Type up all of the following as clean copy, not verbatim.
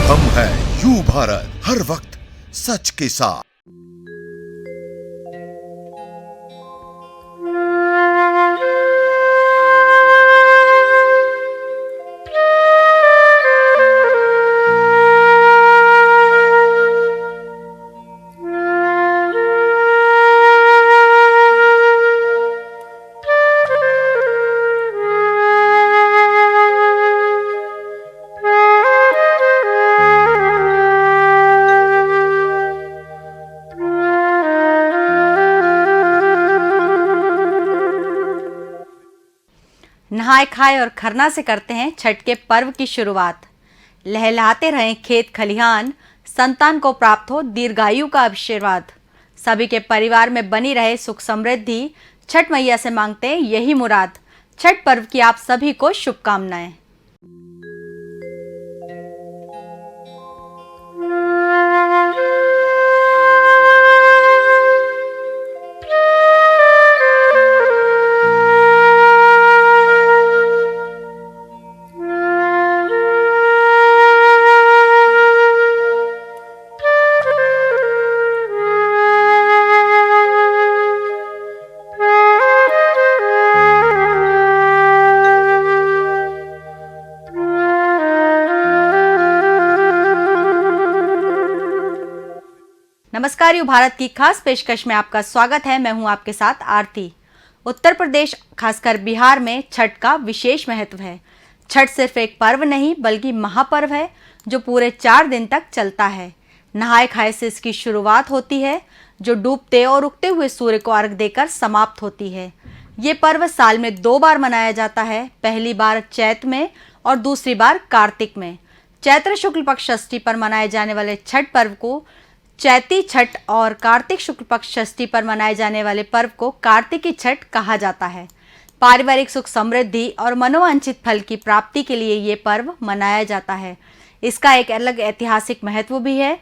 हम हैं यू भारत, हर वक्त सच के साथ। नहाय खाए और खरना से करते हैं छठ के पर्व की शुरुआत। लहलहाते रहें खेत खलिहान, संतान को प्राप्त हो दीर्घायु का आशीर्वाद। सभी के परिवार में बनी रहे सुख समृद्धि, छठ मैया से मांगते हैं यही मुराद। छठ पर्व की आप सभी को शुभकामनाएं। नमस्कार, यू भारत की खास पेशकश में आपका स्वागत है। मैं हूं आपके साथ आरती। उत्तर प्रदेश, खासकर बिहार में छठ का विशेष महत्व है। छठ सिर्फ एक पर्व नहीं बल्कि महापर्व है जो पूरे 4 दिन तक चलता है। नहाए खाए से इसकी शुरुआत होती है जो डूबते और उगते हुए सूर्य को अर्घ देकर समाप्त होती है। ये पर्व साल में 2 बार मनाया जाता है, पहली बार चैत में और दूसरी बार कार्तिक में। चैत्र शुक्ल पक्ष षष्ठी पर मनाए जाने वाले छठ पर्व को चैती छठ और कार्तिक शुक्ल पक्ष षष्ठी पर मनाए जाने वाले पर्व को कार्तिकी छठ कहा जाता है। पारिवारिक सुख समृद्धि और मनोवांछित फल की प्राप्ति के लिए ये पर्व मनाया जाता है। इसका एक अलग ऐतिहासिक महत्व भी है।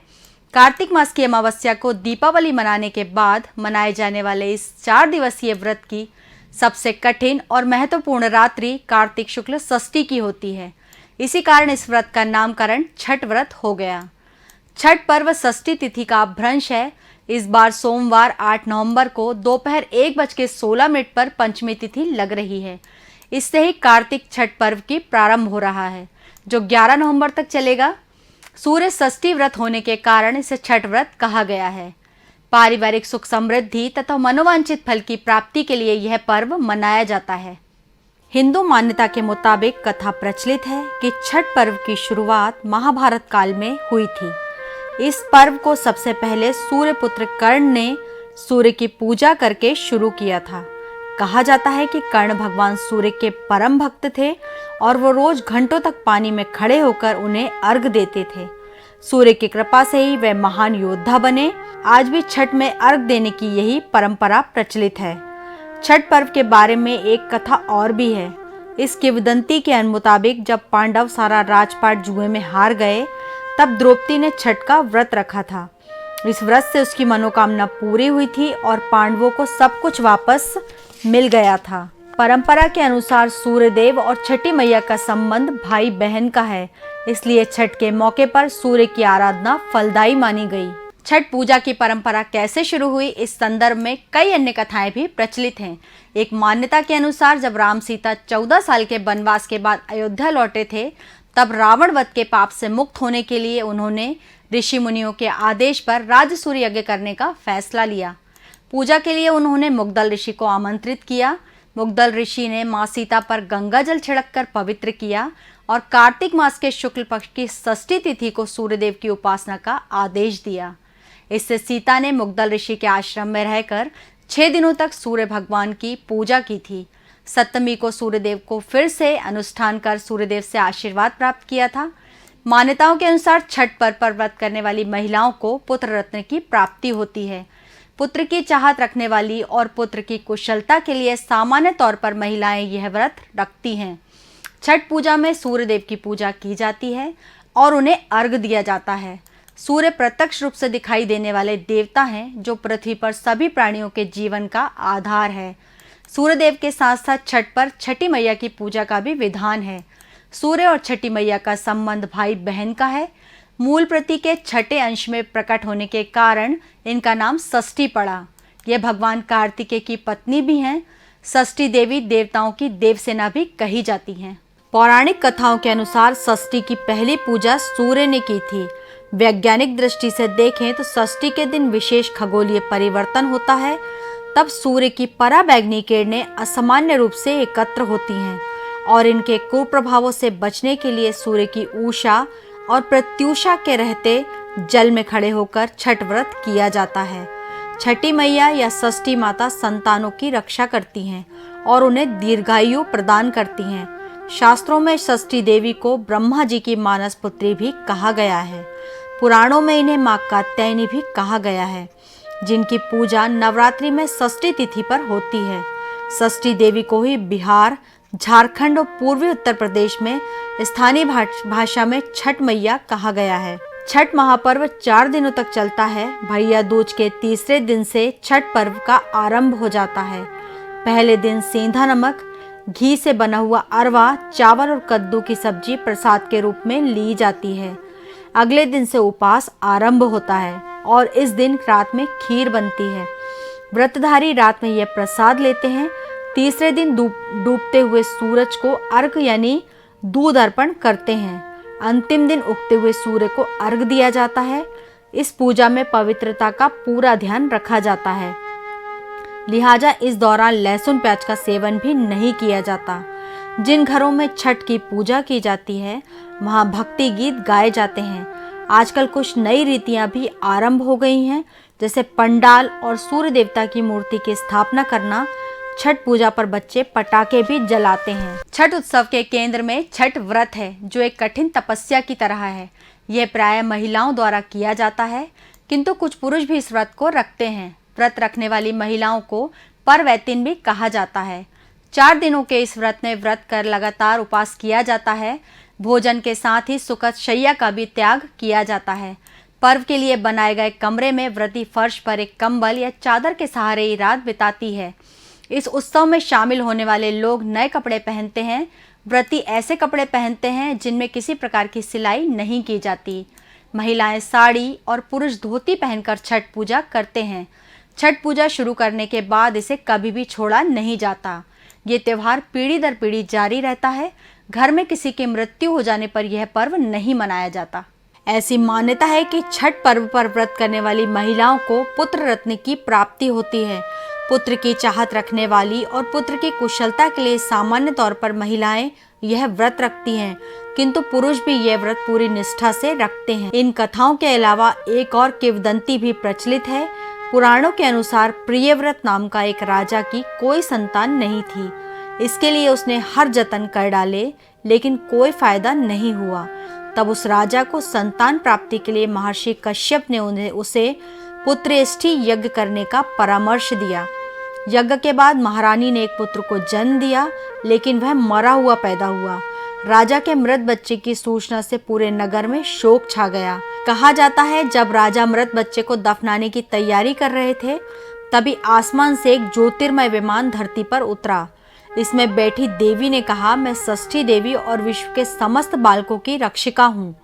कार्तिक मास की अमावस्या को दीपावली मनाने के बाद मनाए जाने वाले इस 4 दिवसीय व्रत की सबसे कठिन और महत्वपूर्ण रात्रि कार्तिक शुक्ल षष्ठी की होती है। इसी कारण इस व्रत का नामकरण छठ व्रत हो गया। छठ पर्व षष्ठी तिथि का अपभ्रंश है। इस बार सोमवार 8 नवंबर को दोपहर 1:16 पर पंचमी तिथि लग रही है। इससे ही कार्तिक छठ पर्व की प्रारंभ हो रहा है जो 11 नवंबर तक चलेगा। सूर्य षष्ठी व्रत होने के कारण इसे छठ व्रत कहा गया है। पारिवारिक सुख समृद्धि तथा मनोवांछित फल की प्राप्ति के लिए यह पर्व मनाया जाता है। हिंदू मान्यता के मुताबिक कथा प्रचलित है कि छठ पर्व की शुरुआत महाभारत काल में हुई थी। इस पर्व को सबसे पहले सूर्यपुत्र कर्ण ने सूर्य की पूजा करके शुरू किया था। कहा जाता है कि कर्ण भगवान सूर्य के परम भक्त थे और वो रोज घंटों तक पानी में खड़े होकर उन्हें अर्घ देते थे। सूर्य की कृपा से ही वे महान योद्धा बने। आज भी छठ में अर्घ देने की यही परंपरा प्रचलित है। छठ पर्व के बारे में एक कथा और भी है। इस किंवदंती के मुताबिक जब पांडव सारा राजपाट जुए में हार गए तब द्रौपदी ने छठ का व्रत रखा था। इस व्रत से उसकी मनोकामना पूरी हुई थी और पांडवों को सब कुछ वापस मिल गया था। परंपरा के अनुसार सूर्यदेव और छठी मैया का संबंध भाई बहन का है, इसलिए छठ के मौके पर सूर्य की आराधना फलदायी मानी गई। छठ पूजा की परंपरा कैसे शुरू हुई, इस संदर्भ में कई अन्य कथाएं भी प्रचलित हैं। एक मान्यता के अनुसार जब राम सीता 14 साल के वनवास के बाद अयोध्या लौटे थे तब रावण वध के पाप से मुक्त होने के लिए उन्होंने ऋषि मुनियों के आदेश पर राजसूय यज्ञ करने का फैसला लिया। पूजा के लिए उन्होंने मुग्दल ऋषि को आमंत्रित किया। मुग्दल ऋषि ने मां सीता पर गंगा जल छिड़ककर पवित्र किया और कार्तिक मास के शुक्ल पक्ष की षष्ठी तिथि को सूर्यदेव की उपासना का आदेश दिया। इससे सीता ने मुग्दल ऋषि के आश्रम में रहकर 6 दिनों तक सूर्य भगवान की पूजा की थी। सप्तमी को सूर्यदेव को फिर से अनुष्ठान कर सूर्यदेव से आशीर्वाद प्राप्त किया था। मान्यताओं के अनुसार छठ पर्व पर व्रत करने वाली महिलाओं को पुत्र रत्न की प्राप्ति होती है। पुत्र की चाहत रखने वाली और पुत्र की कुशलता के लिए सामान्य तौर पर महिलाएं यह व्रत रखती हैं। छठ पूजा में सूर्यदेव की पूजा की जाती है और उन्हें अर्घ दिया जाता है। सूर्य प्रत्यक्ष रूप से दिखाई देने वाले देवता हैं जो पृथ्वी पर सभी प्राणियों के जीवन का आधार है। सूर्यदेव के साथ साथ छठ पर छठी मैया की पूजा का भी विधान है। सूर्य और छठी मैया का संबंध भाई बहन का है। मूल प्रति के छठे अंश में प्रकट होने के कारण इनका नाम षष्ठी पड़ा। यह भगवान कार्तिकेय की पत्नी भी हैं। षष्ठी देवी देवताओं की देवसेना भी कही जाती हैं। पौराणिक कथाओं के अनुसार षष्ठी की पहली पूजा सूर्य ने की थी। वैज्ञानिक दृष्टि से देखें तो षष्ठी के दिन विशेष खगोलीय परिवर्तन होता है। तब सूर्य की पराबैंगनी किरणें असामान्य रूप से एकत्र होती हैं और इनके कुप्रभावों से बचने के लिए सूर्य की उषा और प्रत्यूषा के रहते जल में खड़े होकर छठ व्रत किया जाता है। छठी मैया या षष्ठी माता संतानों की रक्षा करती हैं और उन्हें दीर्घायु प्रदान करती हैं। शास्त्रों में षष्ठी देवी को ब्रह्मा जी की मानस पुत्री भी कहा गया है। पुराणों में इन्हें मां कात्यायनी भी कहा गया है, जिनकी पूजा नवरात्रि में षष्ठी तिथि पर होती है। षष्ठी देवी को ही बिहार, झारखंड और पूर्वी उत्तर प्रदेश में स्थानीय भाषा में छठ मैया कहा गया है। छठ महापर्व 4 दिनों तक चलता है। भैया दूज के तीसरे दिन से छठ पर्व का आरंभ हो जाता है। पहले दिन सेंधा नमक, घी से बना हुआ अरवा, चावल और कद्दू की सब्जी प्रसाद के रूप में ली जाती है। अगले दिन से उपवास आरंभ होता है और इस दिन रात में खीर बनती है। व्रतधारी रात में यह प्रसाद लेते हैं। तीसरे दिन डूबते हुए सूरज को अर्घ यानी दूध अर्पण करते हैं। अंतिम दिन उगते हुए सूर्य को अर्घ दिया जाता है। इस पूजा में पवित्रता का पूरा ध्यान रखा जाता है, लिहाजा इस दौरान लहसुन प्याज का सेवन भी नहीं किया जाता। जिन घरों में छठ की पूजा की जाती है वहाँ भक्ति गीत गाए जाते हैं। आजकल कुछ नई रीतियां भी आरंभ हो गई हैं, जैसे पंडाल और सूर्य देवता की मूर्ति की स्थापना करना। छठ पूजा पर बच्चे पटाखे भी जलाते हैं। छठ उत्सव के केंद्र में छठ व्रत है, जो एक कठिन तपस्या की तरह है। यह प्रायः महिलाओं द्वारा किया जाता है, किंतु कुछ पुरुष भी इस व्रत को रखते हैं। व्रत रखने वाली महिलाओं को परवैतिन भी कहा जाता है। 4 दिनों के इस व्रत में व्रत कर लगातार उपवास किया जाता है। भोजन के साथ ही सुखद शैया का भी त्याग किया जाता है। पर्व के लिए बनाए गए कमरे में व्रती फर्श पर एक कंबल या चादर के सहारे ही रात बिताती है। इस उत्सव में शामिल होने वाले लोग नए कपड़े पहनते हैं। व्रती ऐसे कपड़े पहनते हैं जिनमें किसी प्रकार की सिलाई नहीं की जाती। महिलाएं साड़ी और पुरुष धोती पहनकर छठ पूजा करते हैं। छठ पूजा शुरू करने के बाद इसे कभी भी छोड़ा नहीं जाता। ये त्यौहार पीढ़ी दर पीढ़ी जारी रहता है। घर में किसी की मृत्यु हो जाने पर यह पर्व नहीं मनाया जाता। ऐसी मान्यता है कि छठ पर्व पर व्रत करने वाली महिलाओं को पुत्र रत्न की प्राप्ति होती है। पुत्र की चाहत रखने वाली और पुत्र की कुशलता के लिए सामान्य तौर पर महिलाएं यह व्रत रखती हैं, किंतु पुरुष भी यह व्रत पूरी निष्ठा से रखते हैं। इन कथाओं के अलावा एक और किंवदंती भी प्रचलित है। पुराणों के अनुसार प्रियव्रत नाम का एक राजा की कोई संतान नहीं थी। इसके लिए उसने हर जतन कर डाले, लेकिन कोई फायदा नहीं हुआ। तब उस राजा को संतान प्राप्ति के लिए महर्षि कश्यप ने उसे पुत्रेष्ठि यज्ञ करने का परामर्श दिया। यज्ञ के बाद महारानी ने एक पुत्र को जन्म दिया, लेकिन वह मरा हुआ पैदा हुआ। राजा के मृत बच्चे की सूचना से पूरे नगर में शोक छा गया। कहा जाता है जब राजा मृत बच्चे को दफनाने की तैयारी कर रहे थे, तभी आसमान से एक ज्योतिर्मय विमान धरती पर उतरा। इसमें बैठी देवी ने कहा, मैं षष्ठी देवी और विश्व के समस्त बालकों की रक्षिका हूँ।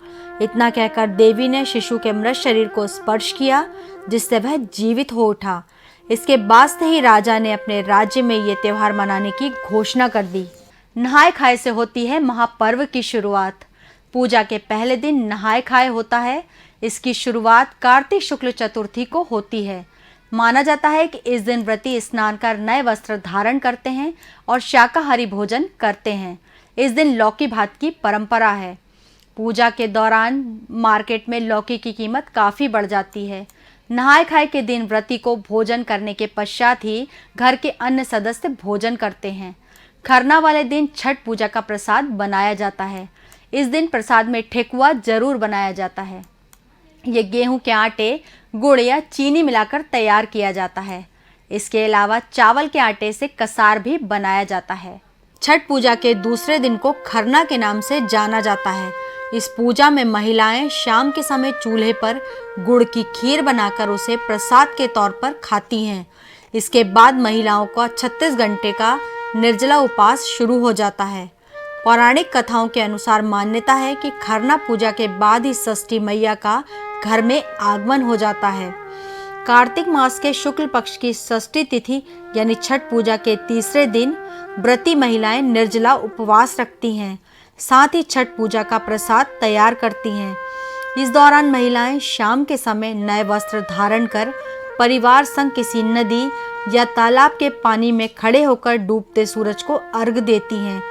इतना कहकर देवी ने शिशु के मृत शरीर को स्पर्श किया, जिससे वह जीवित हो उठा। इसके बाद से ही राजा ने अपने राज्य में ये त्योहार मनाने की घोषणा कर दी। नहाय खाए से होती है महापर्व की शुरुआत। पूजा के पहले दिन नहाय खाए होता है। इसकी शुरुआत कार्तिक शुक्ल चतुर्थी को होती है। माना जाता है कि इस दिन व्रती स्नान कर नए वस्त्र धारण करते हैं और शाकाहारी भोजन करते हैं। इस दिन लौकी भात की परंपरा है। पूजा के दौरान मार्केट में लौकी की कीमत काफ़ी बढ़ जाती है। नहाय खाए के दिन व्रती को भोजन करने के पश्चात ही घर के अन्य सदस्य भोजन करते हैं। खरना वाले दिन छठ पूजा का प्रसाद बनाया जाता है। इस दिन प्रसाद में ठेकुआ जरूर बनाया जाता है। ये गेहूं के आटे, गुड़ या चीनी मिलाकर तैयार किया जाता है। इसके अलावा चावल के आटे से कसार भी बनाया जाता है। छठ पूजा के दूसरे दिन को खरना के नाम से जाना जाता है। इस पूजा में महिलाएं शाम के समय चूल्हे पर गुड़ की खीर बनाकर उसे प्रसाद के तौर पर खाती हैं। इसके बाद महिलाओं का 36 घंटे का निर्जला उपवास शुरू हो जाता है। पौराणिक कथाओं के अनुसार मान्यता है कि खरना पूजा के बाद ही षष्ठी मैया का घर में आगमन हो जाता है। कार्तिक मास के शुक्ल पक्ष की षष्ठी तिथि यानी छठ पूजा के तीसरे दिन व्रती महिलाएं निर्जला उपवास रखती हैं, साथ ही छठ पूजा का प्रसाद तैयार करती हैं। इस दौरान महिलाएं शाम के समय नए वस्त्र धारण कर परिवार संग किसी नदी या तालाब के पानी में खड़े होकर डूबते सूरज को अर्घ देती हैं।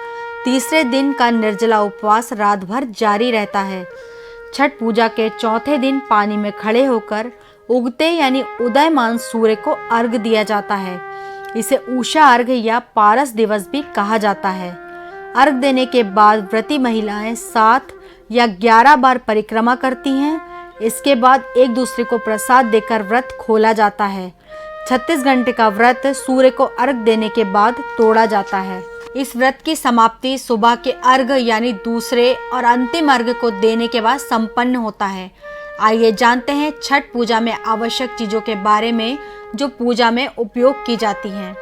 तीसरे दिन का निर्जला उपवास रात भर जारी रहता है। छठ पूजा के चौथे दिन पानी में खड़े होकर उगते यानी उदयमान सूर्य को अर्घ दिया जाता है। इसे उषा अर्घ या पारस दिवस भी कहा जाता है। अर्घ देने के बाद व्रती महिलाएं 7 या 11 बार परिक्रमा करती हैं। इसके बाद एक दूसरे को प्रसाद देकर व्रत खोला जाता है। 36 घंटे का व्रत सूर्य को अर्घ देने के बाद तोड़ा जाता है। इस व्रत की समाप्ति सुबह के अर्घ यानी दूसरे और अंतिम अर्घ को देने के बाद संपन्न होता है। आइए जानते हैं छठ पूजा में आवश्यक चीजों के बारे में जो पूजा में उपयोग की जाती हैं।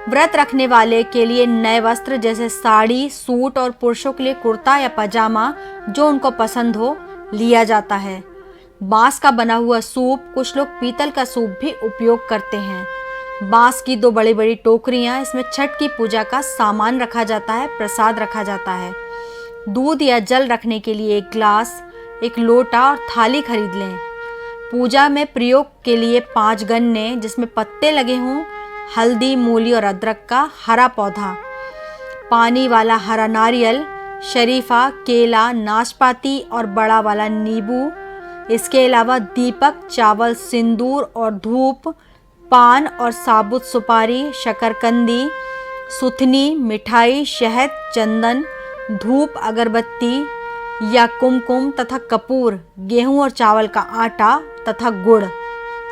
व्रत रखने वाले के लिए नए वस्त्र जैसे साड़ी, सूट और पुरुषों के लिए कुर्ता या पजामा जो उनको पसंद हो लिया जाता है। बांस का बना हुआ सूप, कुछ लोग पीतल का सूप भी उपयोग करते हैं। बांस की 2 बड़ी बड़ी टोकरियां, इसमें छठ की पूजा का सामान रखा जाता है, प्रसाद रखा जाता है। दूध या जल रखने के लिए एक ग्लास, एक लोटा और थाली खरीद लें। पूजा में प्रयोग के लिए 5 गन्ने जिसमें पत्ते लगे हों, हल्दी, मूली और अदरक का हरा पौधा, पानी वाला हरा नारियल, शरीफा, केला, नाशपाती और बड़ा वाला नींबू। इसके अलावा दीपक, चावल, सिंदूर और धूप, पान और साबुत सुपारी, शकरकंदी, सुथनी, मिठाई, शहद, चंदन, धूप, अगरबत्ती या कुमकुम तथा कपूर, गेहूं और चावल का आटा तथा गुड़।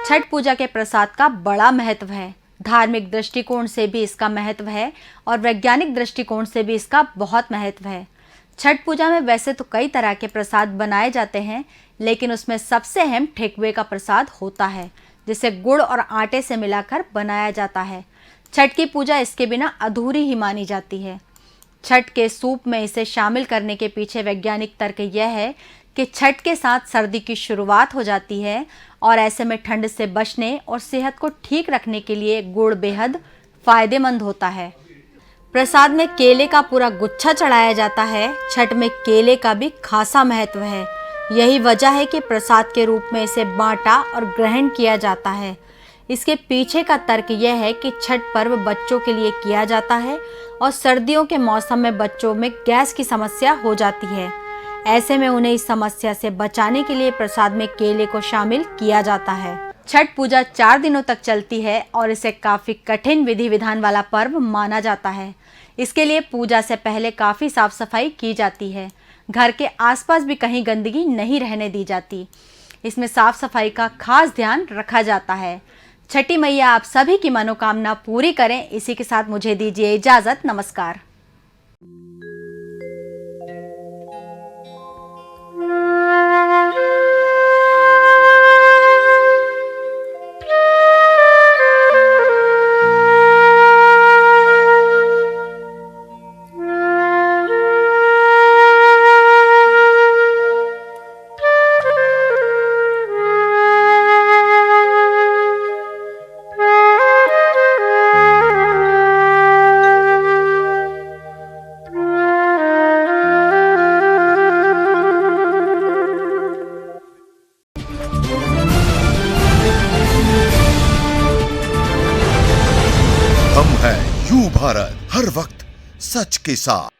छठ पूजा के प्रसाद का बड़ा महत्व है। धार्मिक दृष्टिकोण से भी इसका महत्व है और वैज्ञानिक दृष्टिकोण से भी इसका बहुत महत्व है। छठ पूजा में वैसे तो कई तरह के प्रसाद बनाए जाते हैं, लेकिन उसमें सबसे अहम ठेकुए का प्रसाद होता है, जिसे गुड़ और आटे से मिलाकर बनाया जाता है। छठ की पूजा इसके बिना अधूरी ही मानी जाती है। छठ के सूप में इसे शामिल करने के पीछे वैज्ञानिक तर्क यह है कि छठ के साथ सर्दी की शुरुआत हो जाती है और ऐसे में ठंड से बचने और सेहत को ठीक रखने के लिए गुड़ बेहद फायदेमंद होता है। प्रसाद में केले का पूरा गुच्छा चढ़ाया जाता है। छठ में केले का भी खासा महत्व है। यही वजह है कि प्रसाद के रूप में इसे बांटा और ग्रहण किया जाता है। इसके पीछे का तर्क यह है कि छठ पर्व बच्चों के लिए किया जाता है और सर्दियों के मौसम में बच्चों में गैस की समस्या हो जाती है। ऐसे में उन्हें इस समस्या से बचाने के लिए प्रसाद में केले को शामिल किया जाता है। छठ पूजा 4 दिनों तक चलती है और इसे काफी कठिन विधि विधान वाला पर्व माना जाता है। इसके लिए पूजा से पहले काफी साफ सफाई की जाती है। घर के आसपास भी कहीं गंदगी नहीं रहने दी जाती। इसमें साफ सफाई का खास ध्यान रखा जाता है। छठी मैया आप सभी की मनोकामना पूरी करें। इसी के साथ मुझे दीजिए इजाजत। नमस्कार। हम हैं यू भारत, हर वक्त सच के साथ।